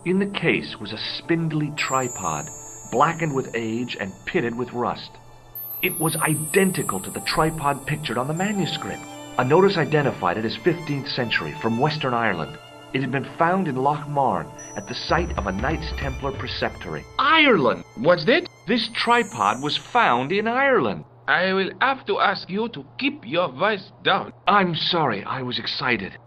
In the case was a spindly tripod, blackened with age and pitted with rust. It was identical to the tripod pictured on the manuscript. A notice identified it as 15th century from Western Ireland. It had been found in Lochmarn at the site of a Knights Templar preceptory. Ireland! What's that? This tripod was found in Ireland. I will have to ask you to keep your voice down. I'm sorry, I was excited.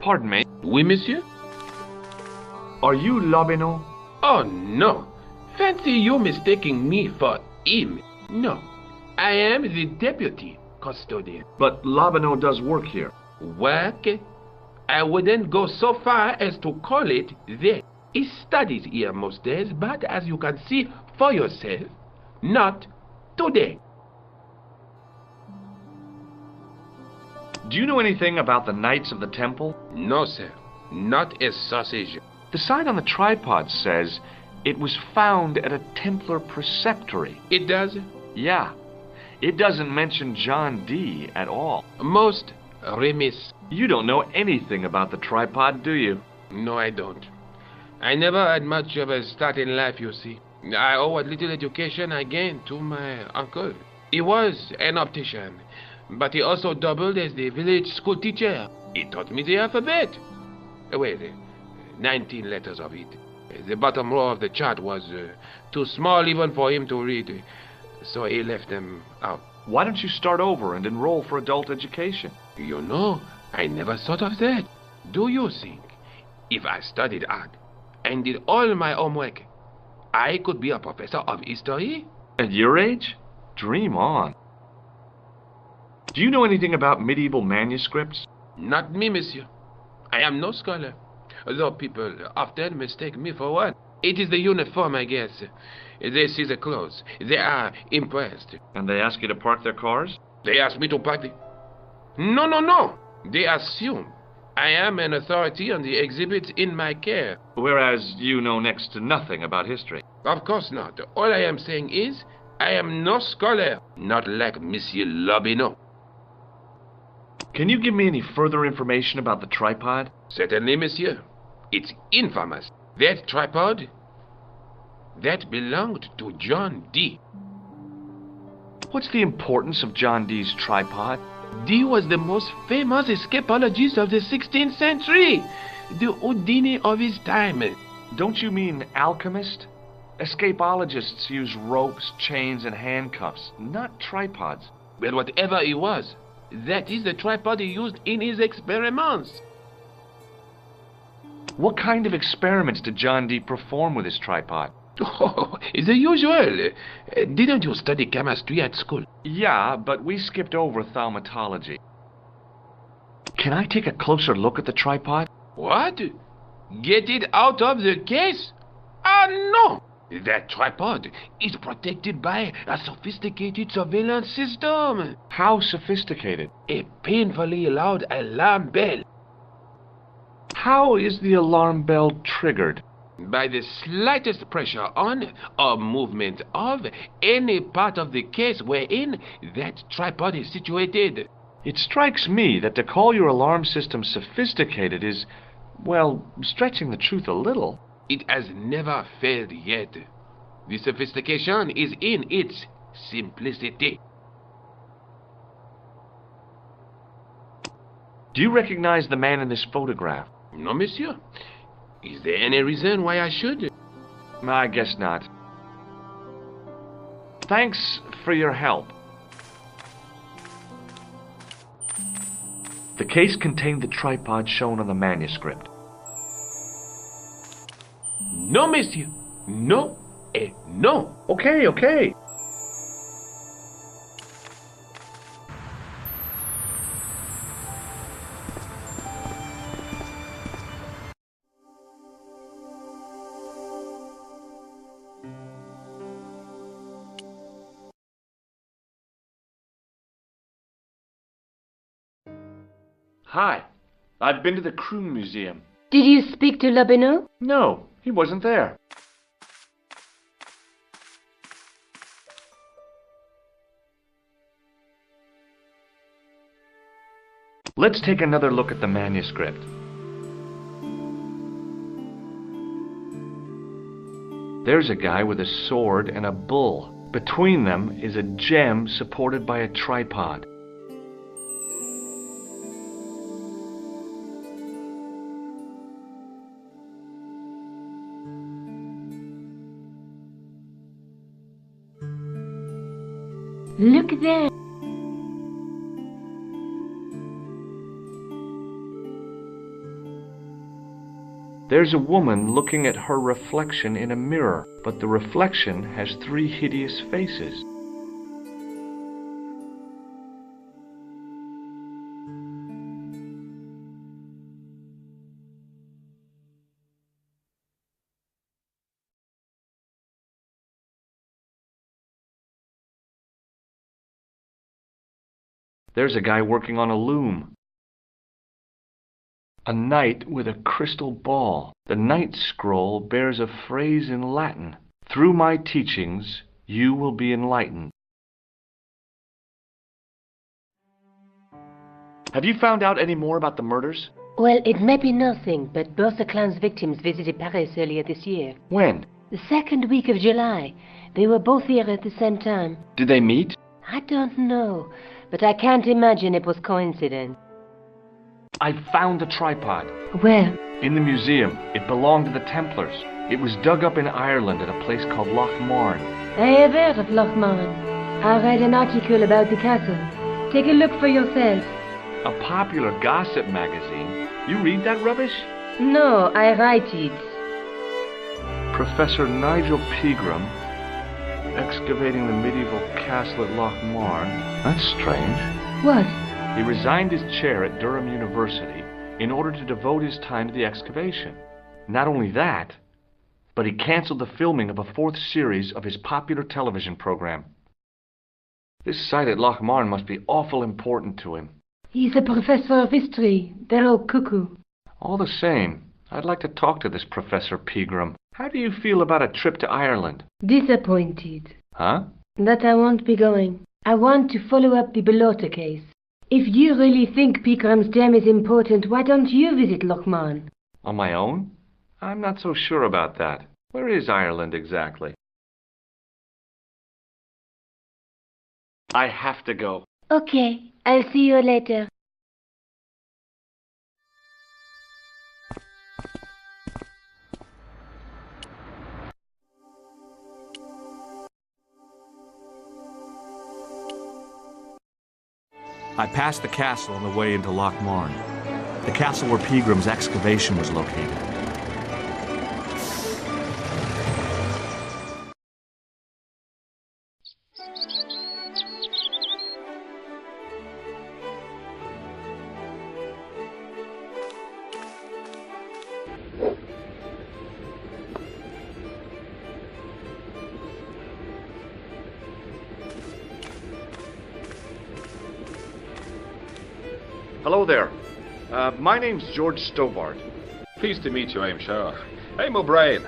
Pardon me. Oui, monsieur? Are you Lobineau? Oh, no. Fancy you mistaking me for him. No. I am the deputy custodian. But Lobineau does work here. Work? I wouldn't go so far as to call it that. He studies here most days, but as you can see for yourself, not today. Do you know anything about the Knights of the Temple? No, sir. Not a sausage. The sign on the tripod says it was found at a Templar preceptory. It does? Yeah. It doesn't mention John Dee at all. Most remiss. You don't know anything about the tripod, do you? No, I don't. I never had much of a start in life, you see. I owe what little education I gained to my uncle. He was an optician, but he also doubled as the village school teacher. He taught me the alphabet. Well, 19 letters of it. The bottom row of the chart was too small even for him to read, so he left them out. Why don't you start over and enroll for adult education? You know, I never thought of that. Do you think if I studied hard and did all my homework, I could be a professor of history? At your age? Dream on. Do you know anything about medieval manuscripts? Not me, monsieur. I am no scholar, though people often mistake me for one. It is the uniform, I guess. They see the clothes. They are impressed. And they ask you to park their cars? They ask me to park the... No. They assume I am an authority on the exhibits in my care. Whereas you know next to nothing about history. Of course not. All I am saying is, I am no scholar, not like Monsieur Lobineau. Can you give me any further information about the tripod? Certainly, monsieur. It's infamous. That tripod, that belonged to John Dee. What's the importance of John Dee's tripod? Dee was the most famous escapologist of the 16th century, the Houdini of his time. Don't you mean alchemist? Escapologists use ropes, chains, and handcuffs, not tripods. But whatever he was, that is the tripod he used in his experiments. What kind of experiments did John Dee perform with his tripod? Oh, the usual. Didn't you study chemistry at school? Yeah, but we skipped over thaumatology. Can I take a closer look at the tripod? What? Get it out of the case? Ah, no! That tripod is protected by a sophisticated surveillance system. How sophisticated? A painfully loud alarm bell. How is the alarm bell triggered? By the slightest pressure on or movement of any part of the case wherein that tripod is situated. It strikes me that to call your alarm system sophisticated is, well, stretching the truth a little. It has never failed yet. The sophistication is in its simplicity. Do you recognize the man in this photograph? No, monsieur. Is there any reason why I should? I guess not. Thanks for your help. The case contained the tripod shown on the manuscript. No, monsieur. No et no. Okay. Hi. I've been to the Kroon Museum. Did you speak to Lobineau? No, he wasn't there. Let's take another look at the manuscript. There's a guy with a sword and a bull. Between them is a gem supported by a tripod. Look there. There's a woman looking at her reflection in a mirror, but the reflection has 3 hideous faces. There's a guy working on a loom. A knight with a crystal ball. The knight's scroll bears a phrase in Latin. Through my teachings, you will be enlightened. Have you found out any more about the murders? Well, it may be nothing, but both the clan's victims visited Paris earlier this year. When? The second week of July. They were both here at the same time. Did they meet? I don't know, but I can't imagine it was coincidence. I found the tripod. Where? In the museum. It belonged to the Templars. It was dug up in Ireland at a place called Lochmarn. I have heard of Lochmarn. I read an article about the castle. Take a look for yourself. A popular gossip magazine. You read that rubbish? No, I write it. Professor Nigel Pegram, excavating the medieval castle at Lochmarn. That's strange. What? He resigned his chair at Durham University in order to devote his time to the excavation. Not only that, but he canceled the filming of a 4th series of his popular television program. This site at Lochmarn must be awful important to him. He's a professor of history. They're all cuckoo. All the same, I'd like to talk to this Professor Pegram. How do you feel about a trip to Ireland? Disappointed. Huh? That I won't be going. I want to follow up the Bellotta case. If you really think Pegram's gem is important, why don't you visit Lochmarn? On my own? I'm not so sure about that. Where is Ireland exactly? I have to go. Okay, I'll see you later. I passed the castle on the way into Lochmarn, the castle where Pegram's excavation was located. Hello there. My name's George Stobart. Pleased to meet you, I'm sure. I'm O'Brien.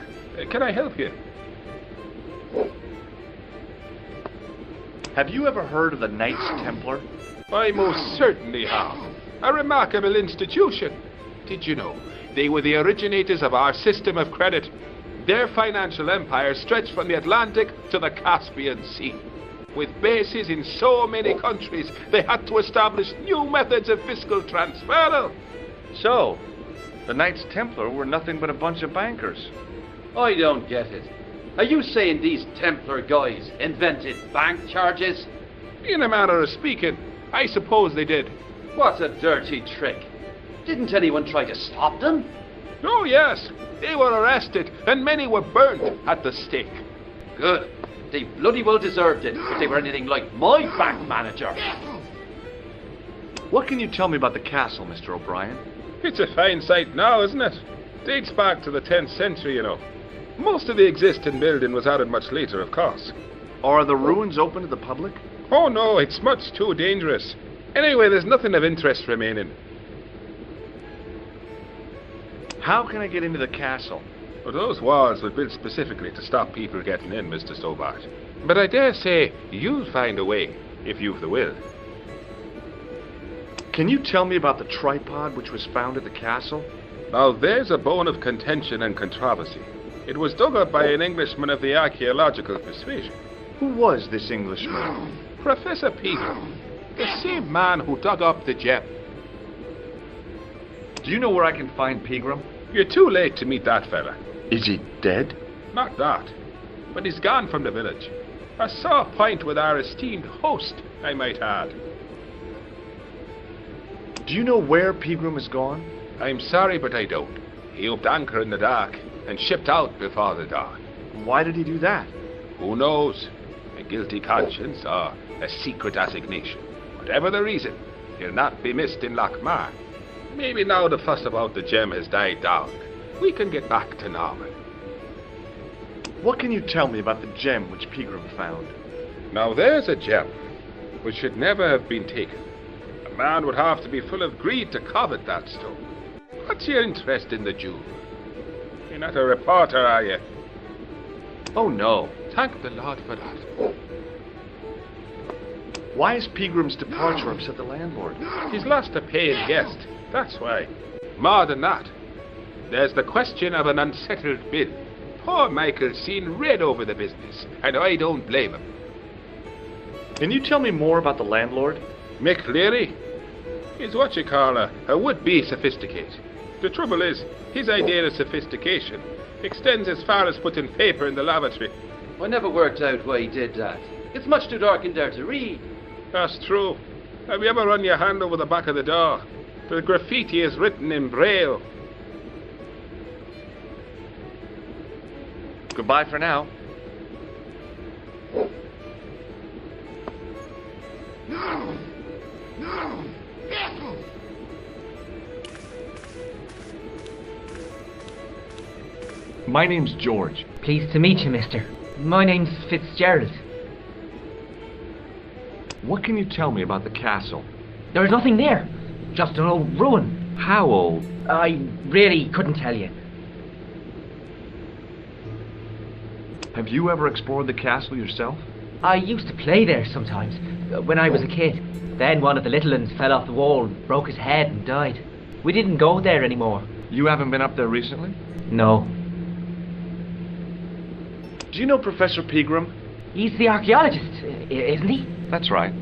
Can I help you? Have you ever heard of the Knights Templar? I most certainly have. A remarkable institution. Did you know they were the originators of our system of credit? Their financial empire stretched from the Atlantic to the Caspian Sea. With bases in so many countries, they had to establish new methods of fiscal transfer. So, the Knights Templar were nothing but a bunch of bankers. I don't get it. Are you saying these Templar guys invented bank charges? In a manner of speaking, I suppose they did. What a dirty trick. Didn't anyone try to stop them? Oh, yes. They were arrested, and many were burnt at the stake. Good. They bloody well deserved it if they were anything like my bank manager. What can you tell me about the castle, Mr. O'Brien? It's a fine site now, isn't it? Dates back to the 10th century, you know. Most of the existing building was added much later, of course. Are the ruins open to the public? Oh, no, it's much too dangerous. Anyway, there's nothing of interest remaining. How can I get into the castle? Well, those walls were built specifically to stop people getting in, Mr. Stobart. But I dare say you'll find a way, if you've the will. Can you tell me about the tripod which was found at the castle? Now, there's a bone of contention and controversy. It was dug up by an Englishman of the archaeological persuasion. Who was this Englishman? Professor Pegram, the same man who dug up the gem. Do you know where I can find Pegram? You're too late to meet that fella. Is he dead? Not that, but he's gone from the village. A sore point with our esteemed host, I might add. Do you know where Pegram has gone? I'm sorry, but I don't. He upped anchor in the dark and shipped out before the dawn. Why did he do that? Who knows? A guilty conscience or a secret assignation. Whatever the reason, he'll not be missed in Lochmar. Maybe now the fuss about the gem has died down, we can get back to normal. What can you tell me about the gem which Pegram found? Now there's a gem which should never have been taken. A man would have to be full of greed to covet that stone. What's your interest in the jewel? You're not a reporter, are you? Oh, no. Thank the Lord for that. Why has Pegram's departure upset the landlord? He's lost a paying guest, that's why. More than that, there's the question of an unsettled bill. Poor Michael's seen red over the business, and I don't blame him. Can you tell me more about the landlord? Mick Leary? He's what you call a would-be sophisticate. The trouble is, his idea of sophistication extends as far as putting paper in the lavatory. I never worked out why he did that. It's much too dark in there to read. That's true. Have you ever run your hand over the back of the door? The graffiti is written in Braille. Goodbye for now. My name's George. Pleased to meet you, mister. My name's Fitzgerald. What can you tell me about the castle? There's nothing there. Just an old ruin. How old? I really couldn't tell you. Have you ever explored the castle yourself? I used to play there sometimes, when I was a kid. Then one of the little ones fell off the wall, broke his head and died. We didn't go there anymore. You haven't been up there recently? No. Do you know Professor Pegram? He's the archaeologist, isn't he? That's right.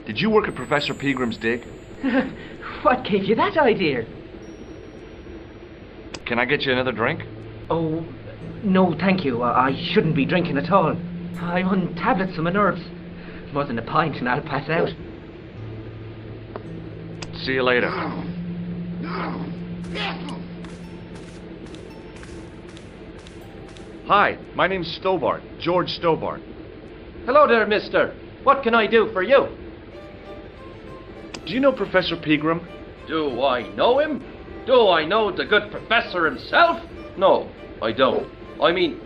Did you work at Professor Pegram's dig? What gave you that idea? Can I get you another drink? Oh, no, thank you. I shouldn't be drinking at all. I'm on tablets for my nerves. More than a pint and I'll pass out. See you later. Hi, my name's Stobart, George Stobart. Hello there, mister. What can I do for you? Do you know Professor Pegram? Do I know him? Do I know the good professor himself? No, I don't. I mean,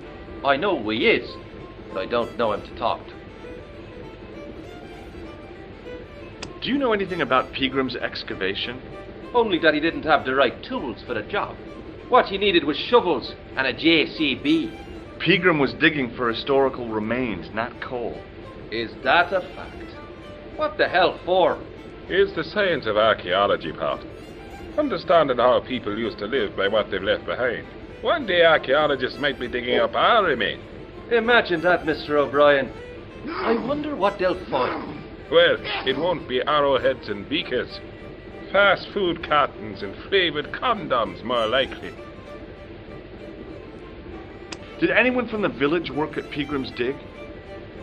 I know who he is, but I don't know him to talk to. Do you know anything about Pegram's excavation? Only that he didn't have the right tools for the job. What he needed was shovels and a JCB. Pegram was digging for historical remains, not coal. Is that a fact? What the hell for? Here's the science of archaeology, pal. Understanding how people used to live by what they've left behind. One day archaeologists might be digging up our remains. Imagine that, Mr. O'Brien. I wonder what they'll find. Well, it won't be arrowheads and beakers. Fast food cartons and flavoured condoms, more likely. Did anyone from the village work at Pegram's dig?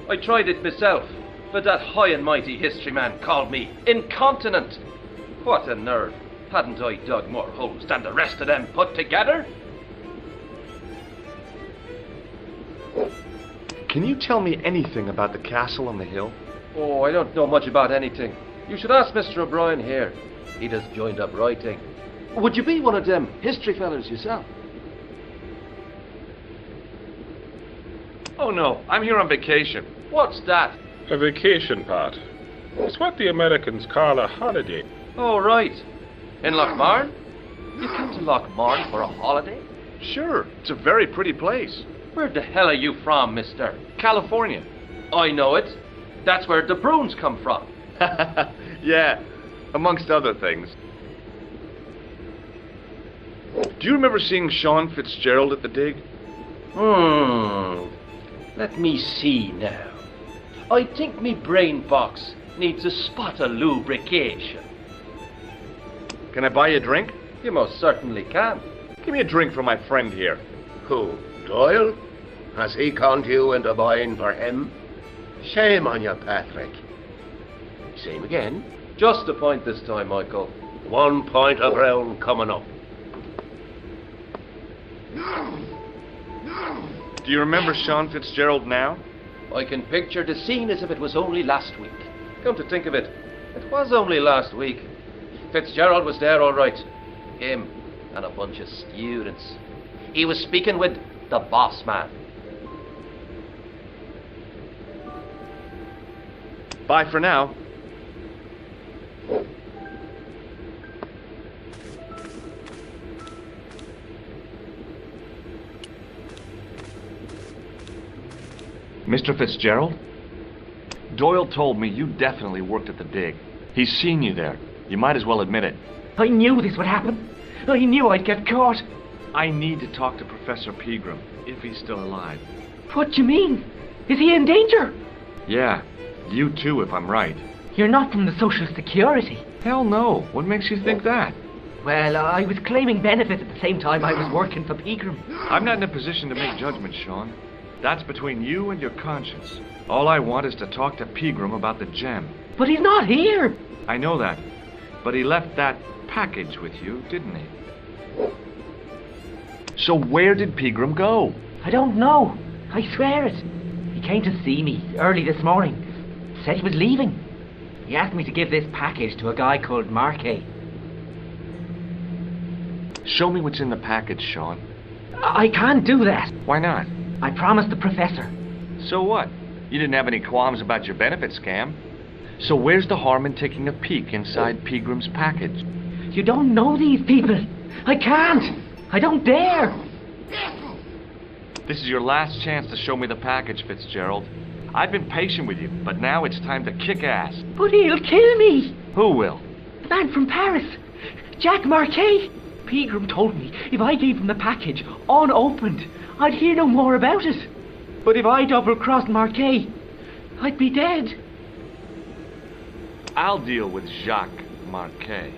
I tried it myself. But that high and mighty history man called me incontinent. What a nerve. Hadn't I dug more holes than the rest of them put together? Can you tell me anything about the castle on the hill? Oh, I don't know much about anything. You should ask Mr. O'Brien here. He just joined up writing. Would you be one of them history fellas yourself? Oh no, I'm here on vacation. What's that? A vacation part. It's what the Americans call a holiday. Oh, right. In Lochmarn? You come to Lochmarn for a holiday? Sure, it's a very pretty place. Where the hell are you from, mister? California. I know it. That's where the Bruins come from. Yeah, amongst other things. Do you remember seeing Sean Fitzgerald at the dig? Let me see now. I think me brain box needs a spot of lubrication. Can I buy you a drink? You most certainly can. Give me a drink for my friend here. Who, Doyle? Has he conned you into buying for him? Shame on you, Patrick. Same again. Just a point this time, Michael. 1 point of ground coming up. Do you remember Sean Fitzgerald now? I can picture the scene as if it was only last week. Come to think of it, it was only last week. Fitzgerald was there all right. Him and a bunch of students. He was speaking with the boss man. Bye for now. Mr. Fitzgerald? Doyle told me you definitely worked at the dig. He's seen you there. You might as well admit it. I knew this would happen. I knew I'd get caught. I need to talk to Professor Pegram, if he's still alive. What do you mean? Is he in danger? Yeah, you too, if I'm right. You're not from the Social Security. Hell no. What makes you think that? Well, I was claiming benefits at the same time I was working for Pegram. I'm not in a position to make judgments, Sean. That's between you and your conscience. All I want is to talk to Pegram about the gem. But he's not here. I know that. But he left that package with you, didn't he? So where did Pegram go? I don't know. I swear it. He came to see me early this morning. Said he was leaving. He asked me to give this package to a guy called Marquet. Show me what's in the package, Sean. I can't do that. Why not? I promised the professor. So what? You didn't have any qualms about your benefit scam. So where's the harm in taking a peek inside Pegram's package? You don't know these people. I can't. I don't dare. This is your last chance to show me the package, Fitzgerald. I've been patient with you, but now it's time to kick ass. But he'll kill me. Who will? The man from Paris. Jack Marquet. Pegram told me if I gave him the package unopened, I'd hear no more about it. But if I double-crossed Marquet, I'd be dead. I'll deal with Jacques Marquet.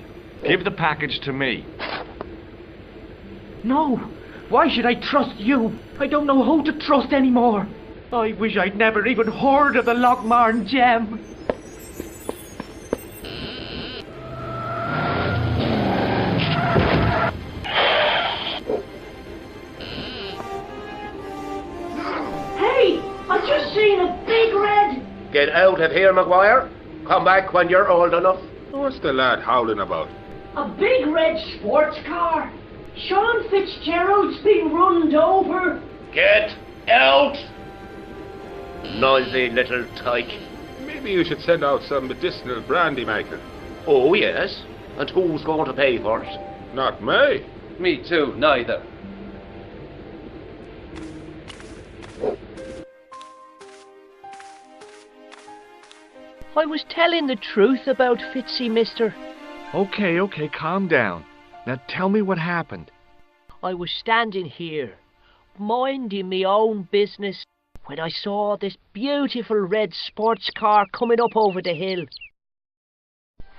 Give the package to me. No. Why should I trust you? I don't know who to trust anymore. I wish I'd never even heard of the Lochmarn gem. Hey! I just seen a big red... Get out of here, Maguire. Come back when you're old enough. What's the lad howling about? A big red sports car. Sean Fitzgerald's been runned over. Get out! Noisy little tyke. Maybe you should send out some medicinal brandy, Michael. Oh, yes. And who's going to pay for it? Not me. Me too, neither. I was telling the truth about Fitzy, mister. Okay, calm down. Now tell me what happened. I was standing here, minding me own business, when I saw this beautiful red sports car coming up over the hill.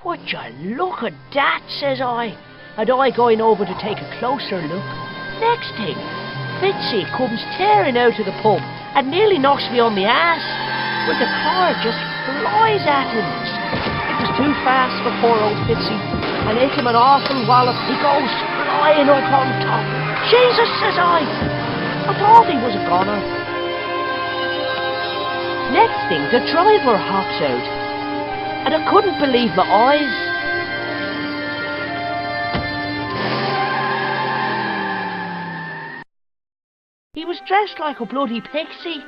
Would you look at that, says I, and I going over to take a closer look. Next thing, Fitzy comes tearing out of the pub and nearly knocks me on my ass, with the car just flies at him. It was too fast for poor old Fitzy, and hit him an awful wallop. He goes flying up on top. Jesus, says I thought he was a goner. Next thing, the driver hops out, and I couldn't believe my eyes. He was dressed like a bloody pixie.